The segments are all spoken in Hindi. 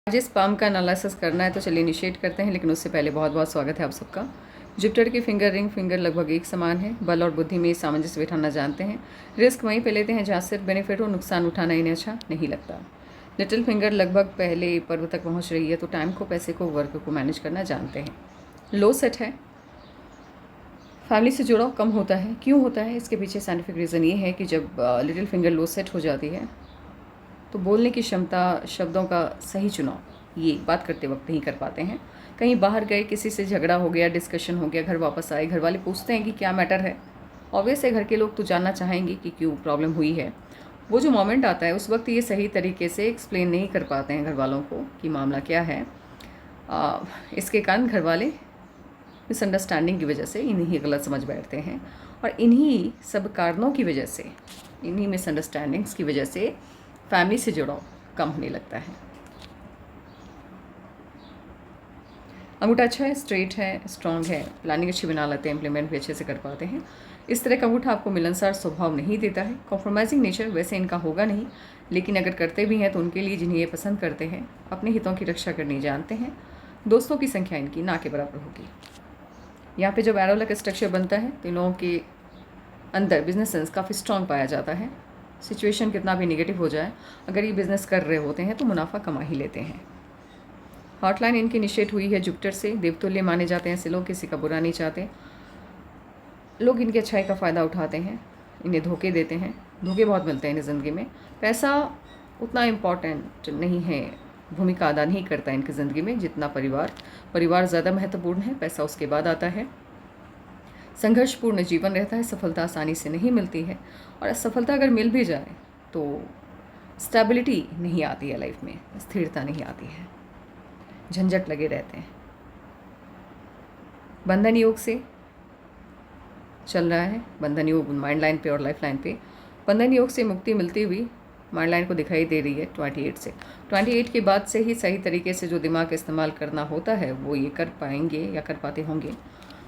आज इस पाम का एनालिसिस करना है तो चलिए इनिशिएट करते हैं, लेकिन उससे पहले बहुत बहुत स्वागत है आप सबका। जुपिटर की फिंगर रिंग फिंगर लगभग एक समान है। बल और बुद्धि में सामंजस्य बिठाना जानते हैं। रिस्क वहीं पे लेते हैं जहाँ सिर्फ बेनिफिट हो, नुकसान उठाना इन्हें अच्छा नहीं लगता। लिटिल फिंगर लगभग पहले पर्व तक पहुँच रही है तो टाइम को, पैसे को, वर्क को मैनेज करना जानते हैं। लो सेट है। फैमिली से जुड़ाव कम होता है। क्यों होता है? इसके पीछे साइंटिफिक रीज़न ये है कि जब लिटिल फिंगर लो सेट हो जाती है तो बोलने की क्षमता, शब्दों का सही चुनाव ये बात करते वक्त नहीं कर पाते हैं। कहीं बाहर गए, किसी से झगड़ा हो गया, डिस्कशन हो गया, घर वापस आए, घर वाले पूछते हैं कि क्या मैटर है। ऑब्वियस है घर के लोग तो जानना चाहेंगे कि क्यों प्रॉब्लम हुई है। वो जो मोमेंट आता है उस वक्त ये सही तरीके से एक्सप्लेन नहीं कर पाते हैं घर वालों को कि मामला क्या है। इसके कारण घर वाले मिसअंडरस्टैंडिंग की वजह से इन्हीं गलत समझ बैठते हैं और इन्हीं सब कारणों की वजह से, इन्हीं मिसअंडरस्टैंडिंग्स की वजह से फैमिली से जुड़ाव कम होने लगता है। अंगूठा अच्छा है, स्ट्रेट है, स्ट्रॉन्ग है, प्लानिंग अच्छी बना लेते हैं, इम्प्लीमेंट भी अच्छे से कर पाते हैं। इस तरह का अंगूठा आपको मिलनसार स्वभाव नहीं देता है। कॉम्प्रोमाइजिंग नेचर वैसे इनका होगा नहीं, लेकिन अगर करते भी हैं तो उनके लिए जिन्हें ये पसंद करते हैं, अपने हितों की रक्षा करनी जानते हैं। दोस्तों की संख्या इनकी ना के बराबर होगी। यहाँ पे जब एरो का स्ट्रक्चर बनता है तो इन लोगों के अंदर बिजनेस सेंस काफ़ी स्ट्रॉन्ग पाया जाता है। सिचुएशन कितना भी नेगेटिव हो जाए, अगर ये बिज़नेस कर रहे होते हैं तो मुनाफा कमा ही लेते हैं। हॉटलाइन इनकी इनिशिएट हुई है जुपिटर से। देवतुल्य माने जाते हैं ऐसे लोग, किसी का बुरा नहीं चाहते। लोग इनकी अच्छाई का फ़ायदा उठाते हैं, इन्हें धोखे देते हैं। धोखे बहुत मिलते हैं इन्हें ज़िंदगी में। पैसा उतना इम्पॉर्टेंट नहीं है, भूमिका अदा नहीं करता इनकी ज़िंदगी में जितना परिवार ज़्यादा महत्वपूर्ण है, पैसा उसके बाद आता है। संघर्षपूर्ण जीवन रहता है, सफलता आसानी से नहीं मिलती है और असफलता अगर मिल भी जाए तो स्टेबिलिटी नहीं आती है लाइफ में, स्थिरता नहीं आती है, झंझट लगे रहते हैं। बंधन योग से चल रहा है, बंधन योग माइंड लाइन पे और लाइफ लाइन पे। बंधन योग से मुक्ति मिलती हुई माइंड लाइन को दिखाई दे रही है 28 से। 28 के बाद से ही सही तरीके से जो दिमाग का इस्तेमाल करना होता है वो ये कर पाएंगे या कर पाते होंगे।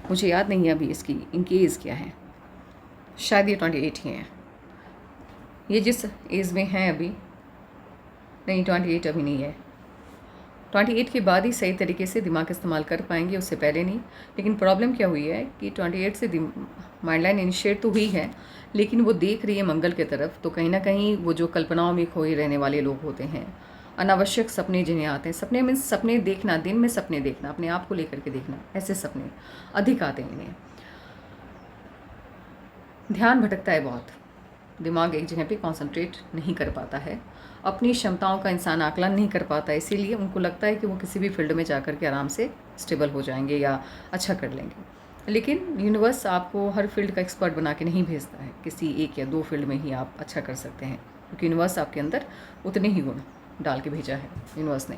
मुझे याद नहीं है अभी इसकी इनकी एज क्या है, शायद ये 28 ही हैं। ये जिस एज में हैं अभी, नहीं 28 अभी नहीं है। 28 के बाद ही सही तरीके से दिमाग इस्तेमाल कर पाएंगे, उससे पहले नहीं। लेकिन प्रॉब्लम क्या हुई है कि 28 से माइंड लाइन इनिशिएट तो हुई है, लेकिन वो देख रही है मंगल की तरफ। तो कहीं ना कहीं वो जो कल्पनाओं में खोए रहने वाले लोग होते हैं, अनावश्यक सपने जिन्हें आते हैं, सपने मीन्स सपने देखना, दिन में सपने देखना, अपने आप को लेकर के देखना, ऐसे सपने अधिक आते हैं इन्हें। ध्यान भटकता है बहुत, दिमाग एक जगह पे कंसंट्रेट नहीं कर पाता है, अपनी क्षमताओं का इंसान आकलन नहीं कर पाता, इसीलिए उनको लगता है कि वो किसी भी फील्ड में जाकर के आराम से स्टेबल हो जाएंगे या अच्छा कर लेंगे। लेकिन यूनिवर्स आपको हर फील्ड का एक्सपर्ट बना के नहीं भेजता है, किसी एक या दो फील्ड में ही आप अच्छा कर सकते हैं, क्योंकि यूनिवर्स आपके अंदर उतने ही गुण डाल के भेजा है यूनिवर्स ने।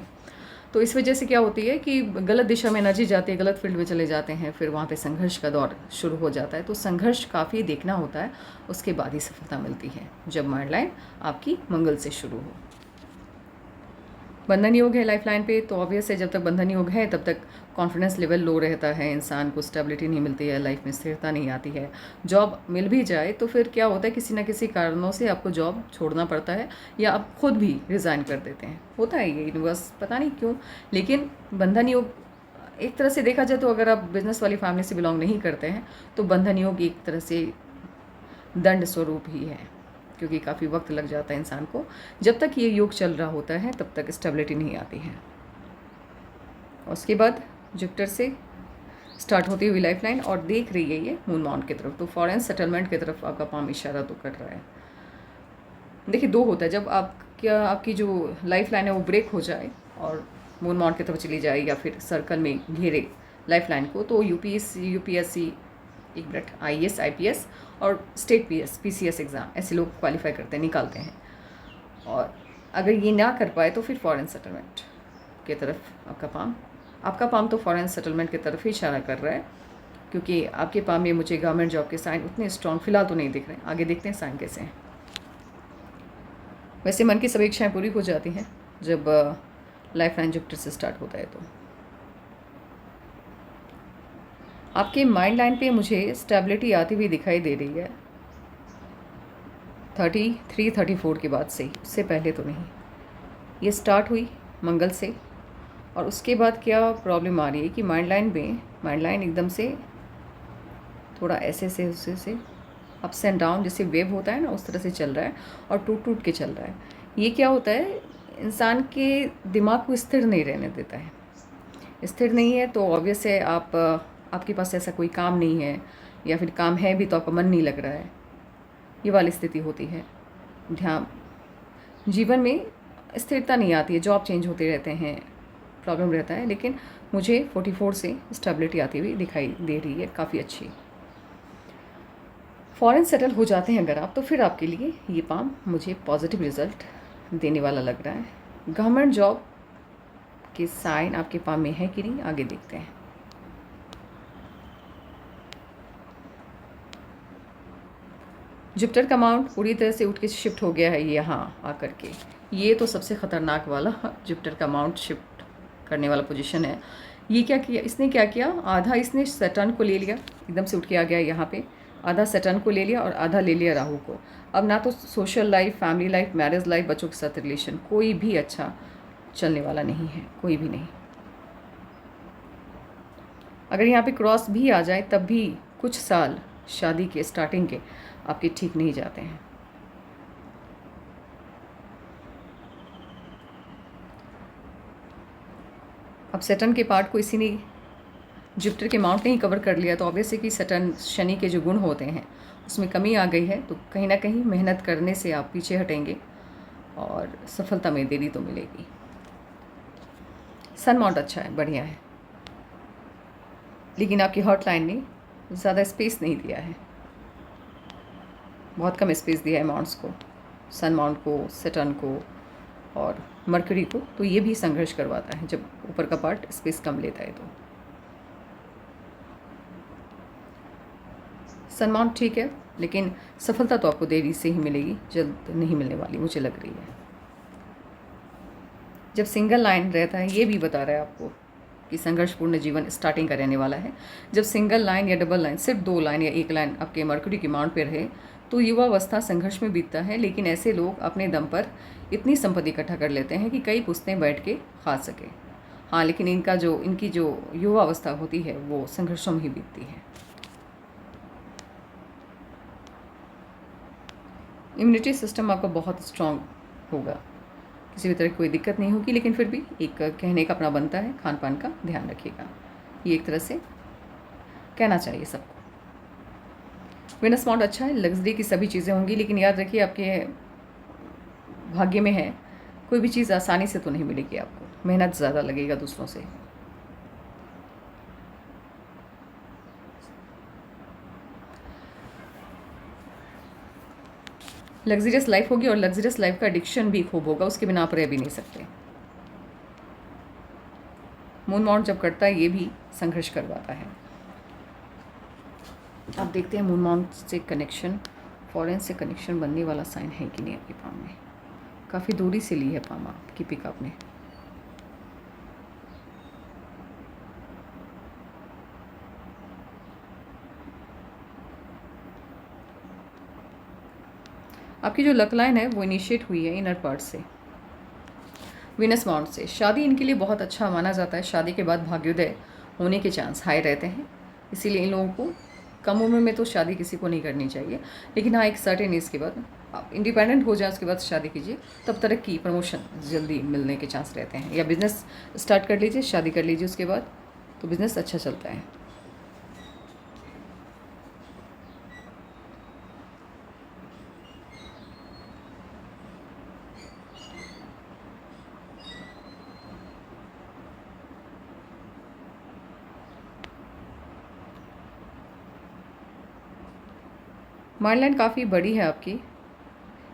तो इस वजह से क्या होती है कि गलत दिशा में एनर्जी जाती है, गलत फील्ड में चले जाते हैं, फिर वहाँ पे संघर्ष का दौर शुरू हो जाता है। तो संघर्ष काफ़ी देखना होता है, उसके बाद ही सफलता मिलती है, जब माइंड लाइन आपकी मंगल से शुरू हो। बंधन योग है लाइफ लाइन पे, तो ऑब्वियस है जब तक बंधन योग है तब तक कॉन्फिडेंस लेवल लो रहता है, इंसान को स्टेबिलिटी नहीं मिलती है, लाइफ में स्थिरता नहीं आती है। जॉब मिल भी जाए तो फिर क्या होता है, किसी ना किसी कारणों से आपको जॉब छोड़ना पड़ता है या आप खुद भी रिज़ाइन कर देते हैं। होता है ये यूनिवर्स, पता नहीं क्यों। लेकिन बंधन योग एक तरह से देखा जाए तो अगर आप बिजनेस वाली फैमिली से बिलोंग नहीं करते हैं तो बंधन योग एक तरह से दंड स्वरूप ही है, क्योंकि काफ़ी वक्त लग जाता है इंसान को। जब तक ये योग चल रहा होता है तब तक स्टेबिलिटी नहीं आती है। उसके बाद जुपिटर से स्टार्ट होती हुई लाइफ लाइन और देख रही है ये मून माउंट की तरफ, तो फॉरेन सेटलमेंट की तरफ आपका पाम इशारा तो कर रहा है। देखिए दो होता है, जब आपकी जो लाइफ लाइन है वो ब्रेक हो जाए और मून माउंट की तरफ चली जाए या फिर सर्कल में घेरे लाइफ लाइन को, तो यूपीएससी, एक मिनट, आईएएस, आईपीएस और स्टेट पीसीएस एग्ज़ाम ऐसे लोग क्वालिफाई करते हैं, निकालते हैं। और अगर ये ना कर पाए तो फिर फॉरेन सेटलमेंट की तरफ आपका पाम तो फॉरेन सेटलमेंट की तरफ ही इशारा कर रहा है, क्योंकि आपके पाम में मुझे गवर्नमेंट जॉब के साइन उतने स्ट्रॉन्ग फिलहाल तो नहीं दिख रहे हैं। आगे देखते हैं साइन कैसे हैं। वैसे मन की सभी इच्छाएँ पूरी हो जाती हैं जब लाइफ लाइन जुपिटर से स्टार्ट होता है। तो आपके माइंड लाइन पे मुझे स्टेबिलिटी आती हुई दिखाई दे रही है 33-34 के बाद से ही, उससे पहले तो नहीं। ये स्टार्ट हुई मंगल से और उसके बाद क्या प्रॉब्लम आ रही है कि माइंड लाइन एकदम से थोड़ा ऐसे से अप्स एंड डाउन, जैसे वेव होता है ना, उस तरह से चल रहा है और टूट टूट के चल रहा है। ये क्या होता है, इंसान के दिमाग को स्थिर नहीं रहने देता है। स्थिर नहीं है तो ऑब्वियस है आपके पास ऐसा कोई काम नहीं है, या फिर काम है भी तो आपका मन नहीं लग रहा है, ये वाली स्थिति होती है। ध्यान, जीवन में स्थिरता नहीं आती है, जॉब चेंज होते रहते हैं, प्रॉब्लम रहता है। लेकिन मुझे 44 से स्टेबिलिटी आती हुई दिखाई दे रही है, काफ़ी अच्छी। फॉरेन सेटल हो जाते हैं अगर आप, तो फिर आपके लिए ये पाम मुझे पॉजिटिव रिजल्ट देने वाला लग रहा है। गवर्नमेंट जॉब के साइन आपके पाम में है कि नहीं, आगे देखते हैं। जुपिटर का माउंट पूरी तरह से उठ के शिफ्ट हो गया है यहाँ आकर के। ये तो सबसे ख़तरनाक वाला जुपिटर का माउंट शिफ्ट करने वाला पोजीशन है। ये क्या किया इसने, क्या किया, आधा इसने सैटर्न को ले लिया, एकदम से उठ के आ गया यहाँ पे, आधा सैटर्न को ले लिया और आधा ले लिया राहु को। अब ना तो social life, family life, marriage life, बच्चों के साथ रिलेशन, कोई भी अच्छा चलने वाला नहीं है, कोई भी नहीं। अगर यहाँ पे क्रॉस भी आ जाए तब भी कुछ साल शादी के स्टार्टिंग के आपके ठीक नहीं जाते हैं। अब सैटर्न के पार्ट को इसी ने, जुपिटर के माउंट ने ही कवर कर लिया, तो ऑब्वियस है कि सैटर्न, शनि के जो गुण होते हैं उसमें कमी आ गई है, तो कहीं ना कहीं मेहनत करने से आप पीछे हटेंगे और सफलता में देरी तो मिलेगी। सन माउंट अच्छा है, बढ़िया है, लेकिन आपकी हॉट लाइन ने ज़्यादा स्पेस नहीं दिया है, बहुत कम स्पेस दिया है माउंट्स को, सन माउंट को, सैटर्न को और मरकरी को, तो ये भी संघर्ष करवाता है जब ऊपर का पार्ट स्पेस कम लेता है। तो सन माउंट ठीक है, लेकिन सफलता तो आपको देरी से ही मिलेगी, जल्द नहीं मिलने वाली मुझे लग रही है। जब सिंगल लाइन रहता है, ये भी बता रहा है आपको कि संघर्षपूर्ण जीवन स्टार्टिंग का रहने वाला है। जब सिंगल लाइन या डबल लाइन, सिर्फ 2 लाइन या 1 लाइन आपके मरकरी के माउंट पे रहे, तो युवावस्था संघर्ष में बीतता है। लेकिन ऐसे लोग अपने दम पर इतनी संपत्ति इकट्ठा कर लेते हैं कि कई पुश्तें बैठ के खा सके। हाँ, लेकिन इनकी जो युवावस्था होती है वो संघर्षों में ही बीतती है। इम्यूनिटी सिस्टम आपका बहुत स्ट्रांग होगा, किसी भी तरह की कोई दिक्कत नहीं होगी, लेकिन फिर भी एक कहने का अपना बनता है, खान पान का ध्यान रखिएगा, ये एक तरह से कहना चाहिए सबको। वीनस माउंट अच्छा है, लग्जरी की सभी चीज़ें होंगी, लेकिन याद रखिए आपके भाग्य में है, कोई भी चीज़ आसानी से तो नहीं मिलेगी आपको, मेहनत ज़्यादा लगेगा दूसरों से। लग्जरियस लाइफ होगी और लग्जरियस लाइफ का एडिक्शन भी खूब होगा, उसके बिना आप रह भी नहीं सकते। मून माउंट जब करता है ये भी संघर्ष करवाता है। आप देखते हैं मून माउंट से कनेक्शन, फॉरेन से कनेक्शन बनने वाला साइन है कि नहीं आपके पाम में। काफ़ी दूरी से ली है पाम आपकी पिक आपने। आपकी जो लक लाइन है वो इनिशिएट हुई है इनर पार्ट से, वीनस माउंट से। शादी इनके लिए बहुत अच्छा माना जाता है, शादी के बाद भाग्योदय होने के चांस हाई रहते हैं, इसीलिए इन लोगों को कम उम्र में तो शादी किसी को नहीं करनी चाहिए। लेकिन हाँ, एक सर्टेन एज के बाद आप इंडिपेंडेंट हो जाए, उसके बाद शादी कीजिए, तब तरक्की, प्रमोशन जल्दी मिलने के चांस रहते हैं। या बिज़नेस स्टार्ट कर लीजिए, शादी कर लीजिए उसके बाद, तो बिज़नेस अच्छा चलता है। माइंड लाइन काफ़ी बड़ी है आपकी,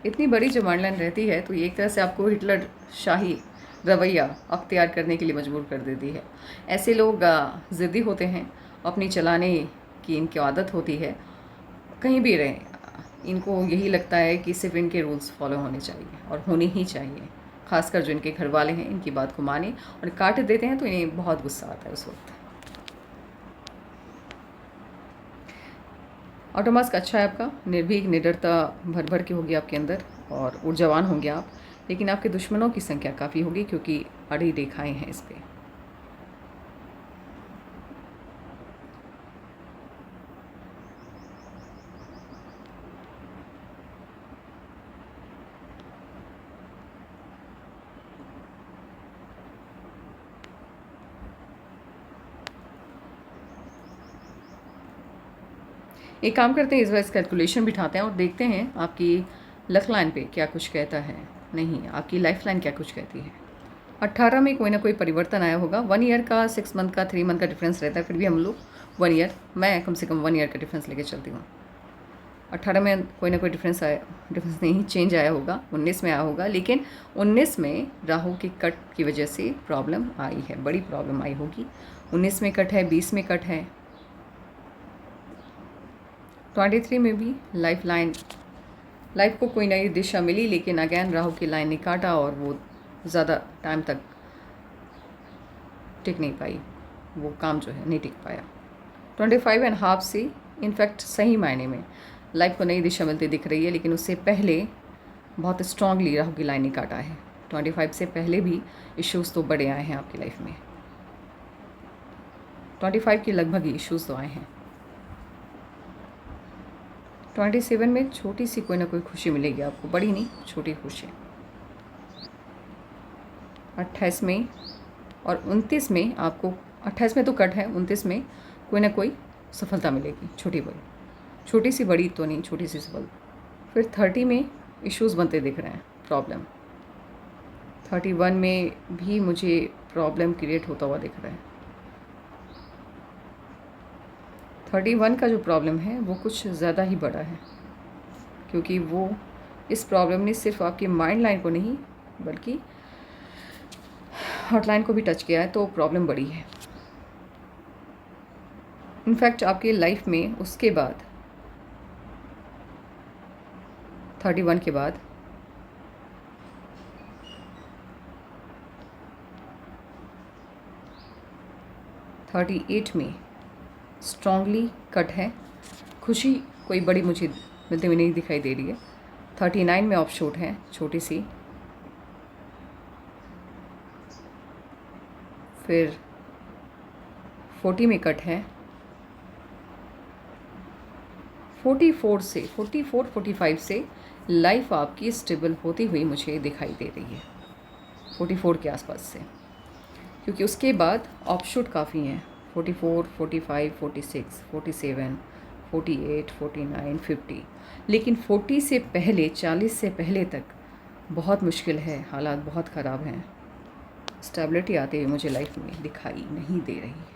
इतनी बड़ी जो माइंड लाइन रहती है तो ये एक तरह से आपको हिटलर शाही रवैया अख्तियार करने के लिए मजबूर कर देती है। ऐसे लोग ज़िद्दी होते हैं, अपनी चलाने की इनकी आदत होती है, कहीं भी रहें इनको यही लगता है कि सिर्फ इनके रूल्स फॉलो होने चाहिए और होने ही चाहिए। खासकर जो इनके घर वाले हैं इनकी बात को माने और काट देते हैं तो इन्हें बहुत गुस्सा आता है उस वक्त। ऑटोमास्क अच्छा है आपका, निर्भीक, निडरता भर भर के होगी आपके अंदर और ऊर्जावान होंगे आप। लेकिन आपके दुश्मनों की संख्या काफ़ी होगी क्योंकि अड़ी रेखाएं हैं इस पर। एक काम करते हैं, इस बार इस कैलकुलेशन बिठाते हैं और देखते हैं आपकी लक लाइन पे क्या कुछ कहता है, नहीं आपकी लाइफ लाइन क्या कुछ कहती है। 18 में कोई ना कोई परिवर्तन आया होगा। 1 ईयर का, 6 मंथ का, 3 मंथ का डिफरेंस रहता है, फिर भी हम लोग 1 ईयर, मैं कम से कम 1 ईयर का डिफरेंस लेके चलती हूँ। 18 में कोई ना कोई डिफरेंस नहीं, चेंज आया होगा। 19 में आया होगा, लेकिन 19 में राहु की कट की वजह से प्रॉब्लम आई है, बड़ी प्रॉब्लम आई होगी। 19 में कट है, 20 में कट है, 23 में भी लाइफ को कोई नई दिशा मिली, लेकिन अगेन राहु की लाइन ने काटा और वो ज़्यादा टाइम तक टिक नहीं पाई, वो काम जो है नहीं टिक पाया। 25.5 से इनफैक्ट सही मायने में लाइफ को नई दिशा मिलती दिख रही है, लेकिन उससे पहले बहुत स्ट्रांगली राहु की लाइन ने काटा है। 25 से पहले भी इश्यूज़ तो बड़े आए हैं आपकी लाइफ में, 25 के लगभग ही इश्यूज़ तो आए हैं। 27 में छोटी सी कोई ना कोई खुशी मिलेगी आपको, बड़ी नहीं, छोटी खुशी। 28 में और 29 में आपको, 28 में तो कट है, 29 में कोई ना कोई सफलता मिलेगी, छोटी बड़ी, छोटी सी बड़ी तो नहीं, छोटी सी सफल। फिर 30 में इश्यूज़ बनते दिख रहे हैं, प्रॉब्लम। 31 में भी मुझे प्रॉब्लम क्रिएट होता हुआ दिख रहा है। 31 का जो प्रॉब्लम है वो कुछ ज़्यादा ही बड़ा है, क्योंकि वो इस प्रॉब्लम ने सिर्फ आपकी माइंड लाइन को नहीं बल्कि हार्ट लाइन को भी टच किया है, तो प्रॉब्लम बड़ी है। इनफैक्ट आपकी लाइफ में उसके बाद 31 के बाद 38 में स्ट्रांगली कट है, खुशी कोई बड़ी मुझे मिलती हुई नहीं दिखाई दे रही है। 39 में ऑफ शूट है, छोटी सी। फिर 40 में कट है। 44-45 से लाइफ आपकी स्टेबल होती हुई मुझे दिखाई दे रही है, 44 के आसपास से, क्योंकि उसके बाद ऑफशूट काफ़ी हैं। 44, 45, 46, 47, 48, 49, 50, लेकिन 40 से पहले, 40 से पहले तक बहुत मुश्किल है, हालात बहुत ख़राब हैं। स्टेबिलिटी आते हुए मुझे लाइफ में दिखाई नहीं दे रही है।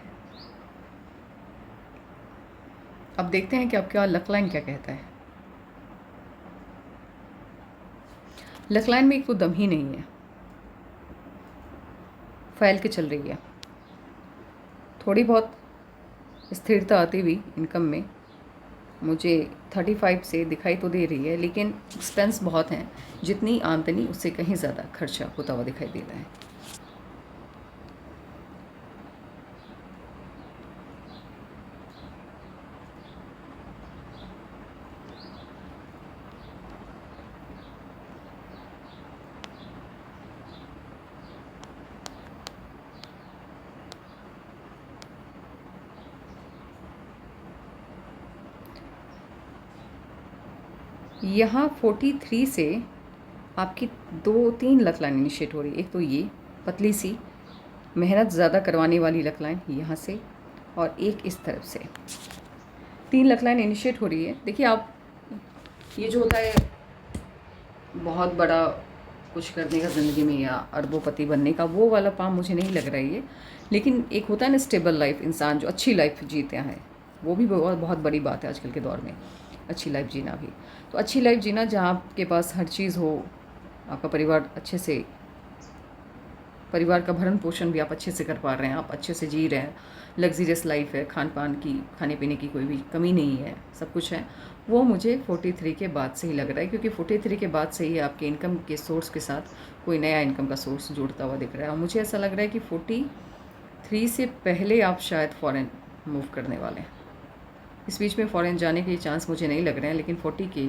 अब देखते हैं कि आपका लक लाइन क्या कहता है। लक लाइन में एक तो दम ही नहीं है, फैल के चल रही है। थोड़ी बहुत स्थिरता आती हुई इनकम में मुझे 35 से दिखाई तो दे रही है, लेकिन एक्सपेंस बहुत हैं, जितनी आमदनी उससे कहीं ज़्यादा खर्चा होता हुआ दिखाई दे रहा है। यहाँ 43 से आपकी 2-3 लक लाइन इनिशिएट हो रही है। एक तो ये पतली सी मेहनत ज़्यादा करवाने वाली लक लाइन यहाँ से, और एक इस तरफ से 3 लक लाइन इनिशिएट हो रही है। देखिए आप, ये जो होता है बहुत बड़ा कुछ करने का ज़िंदगी में या अरबोपति बनने का, वो वाला पाम मुझे नहीं लग रहा है ये। लेकिन एक होता है ना स्टेबल लाइफ, इंसान जो अच्छी लाइफ जीते हैं, वो भी बहुत बड़ी बात है आजकल के दौर में, अच्छी लाइफ जीना भी। तो अच्छी लाइफ जीना जहाँ आपके पास हर चीज़ हो, आपका परिवार अच्छे से, परिवार का भरण पोषण भी आप अच्छे से कर पा रहे हैं, आप अच्छे से जी रहे हैं, लग्जरियस लाइफ है, खान पान की, खाने पीने की कोई भी कमी नहीं है, सब कुछ है, वो मुझे 43 के बाद से ही लग रहा है। क्योंकि 43 के बाद से ही आपके इनकम के सोर्स के साथ कोई नया इनकम का सोर्स जुड़ता हुआ दिख रहा है। और मुझे ऐसा लग रहा है कि 43 से पहले आप शायद फ़ॉरेन मूव करने वाले हैं। इस बीच में फ़ॉरेन जाने के चांस मुझे नहीं लग रहे हैं, लेकिन 40 के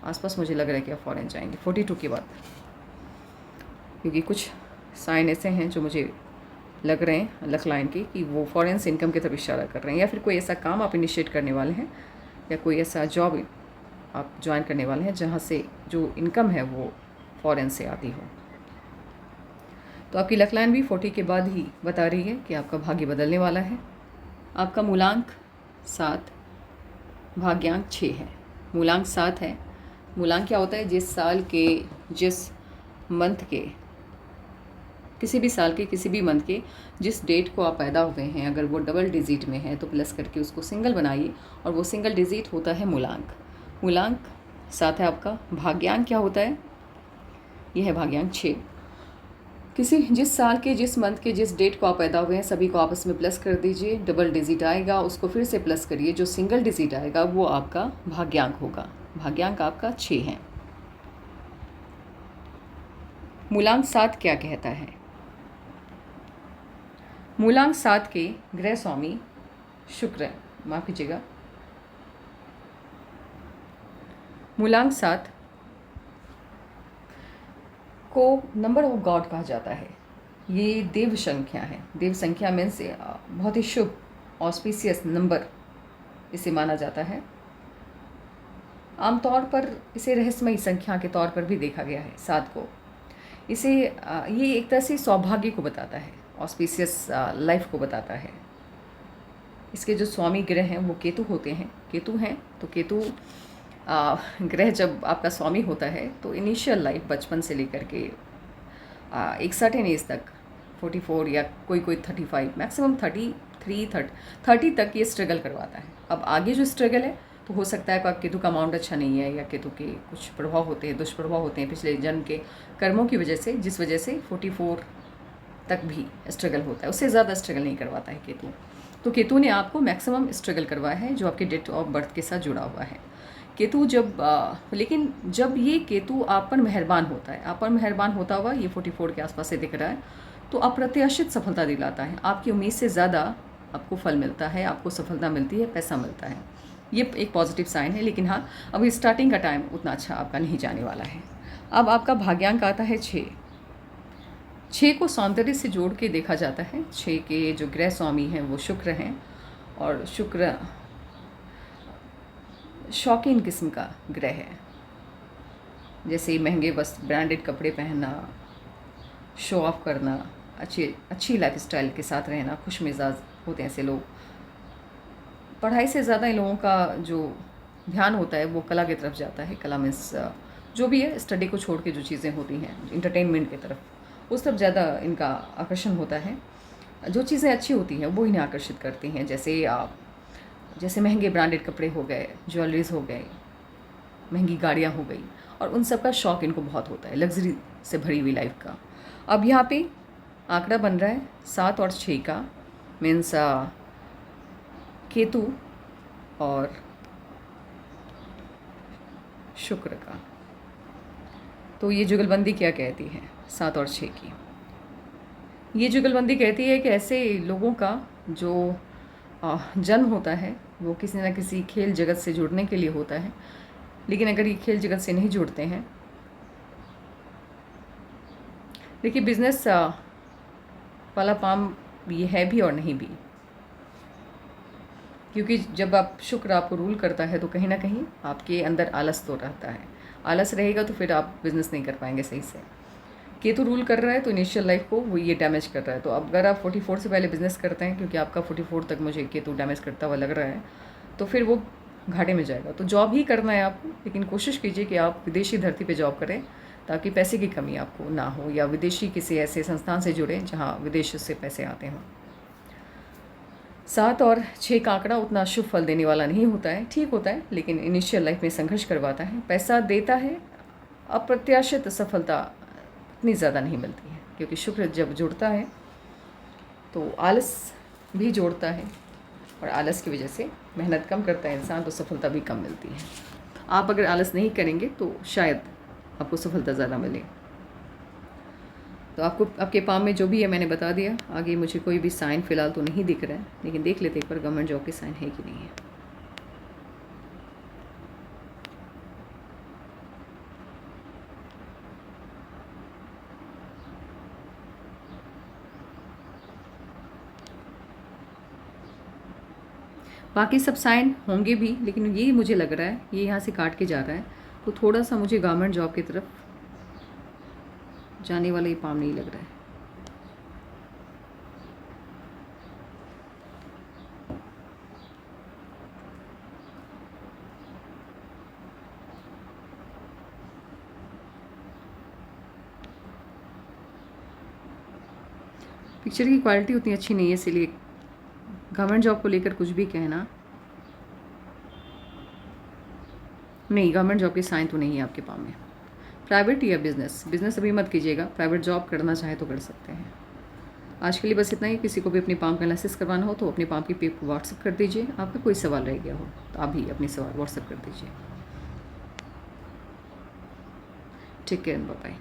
आसपास मुझे लग रहा है कि आप फ़ॉरेन जाएंगे 42 के बाद, क्योंकि कुछ साइन ऐसे हैं जो मुझे लग रहे हैं लक लाइन के कि वो फ़ॉरेन से इनकम की तरफ इशारा कर रहे हैं, या फिर कोई ऐसा काम आप इनिशिएट करने वाले हैं, या कोई ऐसा जॉब आप ज्वाइन करने वाले हैं जहाँ से जो इनकम है वो फ़ॉरेन से आती हो। तो आपकी लक लाइन भी 40 के बाद ही बता रही है कि आपका भाग्य बदलने वाला है। आपका मूलांक 7, भाग्यांक 6 है, मूलांक 7 है। मूलांक क्या होता है? जिस साल के, जिस मंथ के, किसी भी साल के किसी भी मंथ के जिस डेट को आप पैदा हुए हैं, अगर वो डबल डिजिट में है तो प्लस करके उसको सिंगल बनाइए, और वो सिंगल डिजिट होता है मूलांक। मूलांक 7 है आपका। भाग्यांक क्या होता है? यह है भाग्यांक 6। जिस साल के, जिस मंथ के, जिस डेट को आप पैदा हुए हैं सभी को आपस में प्लस कर दीजिए, डबल डिजिट आएगा, उसको फिर से प्लस करिए, जो सिंगल डिजिट आएगा वो आपका भाग्यांक होगा। भाग्यांक आपका 6 है। मूलांक 7 क्या कहता है? मूलांक 7 के ग्रह स्वामी शुक्र, माफ कीजिएगा, मूलांक 7 को नंबर ऑफ गॉड कहा जाता है। ये देव संख्या है। देव संख्या मीन्स बहुत ही शुभ, ऑस्पिशियस नंबर इसे माना जाता है। आमतौर पर इसे रहस्यमयी संख्या के तौर पर भी देखा गया है 7 को। इसे ये एक तरह से सौभाग्य को बताता है, ऑस्पिशियस लाइफ को बताता है। इसके जो स्वामी ग्रह हैं वो केतु होते हैं, केतु हैं। तो केतु ग्रह जब आपका स्वामी होता है तो इनिशियल लाइफ बचपन से लेकर के एक सर्टेन एज तक 44 या कोई 35, मैक्सिमम 30 तक ये स्ट्रगल करवाता है। अब आगे जो स्ट्रगल है तो हो सकता है कि आप केतु का अमाउंट अच्छा नहीं है, या केतु के कुछ प्रभाव होते हैं, दुष्प्रभाव होते हैं पिछले जन्म के कर्मों की वजह से, जिस वजह से 44 तक भी स्ट्रगल होता है। उससे ज़्यादा स्ट्रगल नहीं करवाता है केतु। तो केतु ने आपको मैक्सिमम स्ट्रगल करवाया है जो आपके डेट ऑफ बर्थ के साथ जुड़ा हुआ है। केतु जब लेकिन जब ये केतु आप पर मेहरबान होता है, आप पर मेहरबान होता हुआ ये 44 के आसपास से दिख रहा है, तो अप्रत्याशित सफलता दिलाता है। आपकी उम्मीद से ज़्यादा आपको फल मिलता है, आपको सफलता मिलती है, पैसा मिलता है। ये एक पॉजिटिव साइन है। लेकिन हाँ, अभी स्टार्टिंग का टाइम उतना अच्छा आपका नहीं जाने वाला है। अब आपका भाग्यांक आता है 6। 6 को सौंदर्य से जोड़ के देखा जाता है। 6 के जो ग्रह स्वामी हैं वो शुक्र हैं, और शुक्र शौकीन किस्म का ग्रह है। जैसे महंगे वस्त्र, ब्रांडेड कपड़े पहनना, शो ऑफ करना, अच्छी लाइफस्टाइल के साथ रहना, खुश मिजाज होते हैं ऐसे लोग। पढ़ाई से ज़्यादा इन लोगों का जो ध्यान होता है वो कला की तरफ जाता है। कला मीन्स जो भी है, स्टडी को छोड़ के जो चीज़ें होती हैं इंटरटेनमेंट की तरफ, उस तरफ ज़्यादा इनका आकर्षण होता है। जो चीज़ें अच्छी होती हैं वो इन्हें आकर्षित करती हैं। जैसे महंगे ब्रांडेड कपड़े हो गए, ज्वेलरीज हो गए, महंगी गाड़ियाँ हो गई, और उन सब का शौक़ इनको बहुत होता है, लग्जरी से भरी हुई लाइफ का। अब यहाँ पे आंकड़ा बन रहा है 7 और 6 का, मीन्स केतु और शुक्र का। तो ये जुगलबंदी क्या कहती है 7 और 6 की? ये जुगलबंदी कहती है कि ऐसे लोगों का जो जन्म होता है वो किसी न किसी खेल जगत से जुड़ने के लिए होता है। लेकिन अगर ये खेल जगत से नहीं जुड़ते हैं, देखिए बिजनेस वाला पाम ये है भी और नहीं भी, क्योंकि जब आप शुक्र आपको रूल करता है तो कहीं ना कहीं आपके अंदर आलस तो रहता है। आलस रहेगा तो फिर आप बिज़नेस नहीं कर पाएंगे सही से। केतु रूल कर रहा है तो इनिशियल लाइफ को वो ये डैमेज कर रहा है। तो अब अगर आप 44 से पहले बिज़नेस करते हैं, क्योंकि आपका 44 तक मुझे केतु डैमेज करता हुआ लग रहा है, तो फिर वो घाटे में जाएगा। तो जॉब ही करना है आपको, लेकिन कोशिश कीजिए कि आप विदेशी धरती पे जॉब करें ताकि पैसे की कमी आपको ना हो, या विदेशी किसी ऐसे संस्थान से जुड़ें जहाँ विदेश से पैसे आते हों। 7 और 6 का आंकड़ा उतना शुभ फल देने वाला नहीं होता है, ठीक होता है, लेकिन इनिशियल लाइफ में संघर्ष करवाता है, पैसा देता है, अप्रत्याशित सफलता इतनी ज़्यादा नहीं मिलती है। क्योंकि शुक्र जब जुड़ता है तो आलस भी जोड़ता है, और आलस की वजह से मेहनत कम करता है इंसान तो सफलता भी कम मिलती है। आप अगर आलस नहीं करेंगे तो शायद आपको सफलता ज़्यादा मिले। तो आपको आपके पाम में जो भी है मैंने बता दिया। आगे मुझे कोई भी साइन फ़िलहाल तो नहीं दिख रहा है, लेकिन देख लेते एक बार गवर्नमेंट जॉब के साइन है कि नहीं है। बाकी सब साइन होंगे भी, लेकिन ये मुझे लग रहा है ये यहाँ से काट के जा रहा है, तो थोड़ा सा मुझे गवर्नमेंट जॉब की तरफ जाने वाला ये पाम नहीं लग रहा है। पिक्चर की क्वालिटी उतनी अच्छी नहीं है, इसीलिए गवर्नमेंट जॉब को लेकर कुछ भी कहना नहीं। गवर्नमेंट जॉब के साइन तो नहीं है आपके पाम में। प्राइवेट या बिजनेस, बिजनेस अभी मत कीजिएगा, प्राइवेट जॉब करना चाहे तो कर सकते हैं। आज के लिए बस इतना ही। किसी को भी अपनी पाम का एनालिसिस करवाना हो तो अपनी पाम की पिक व्हाट्सअप कर दीजिए। आपका कोई सवाल रह गया हो तो आप भी अपनी सवाल व्हाट्सअप कर दीजिए। Take care, bye bye.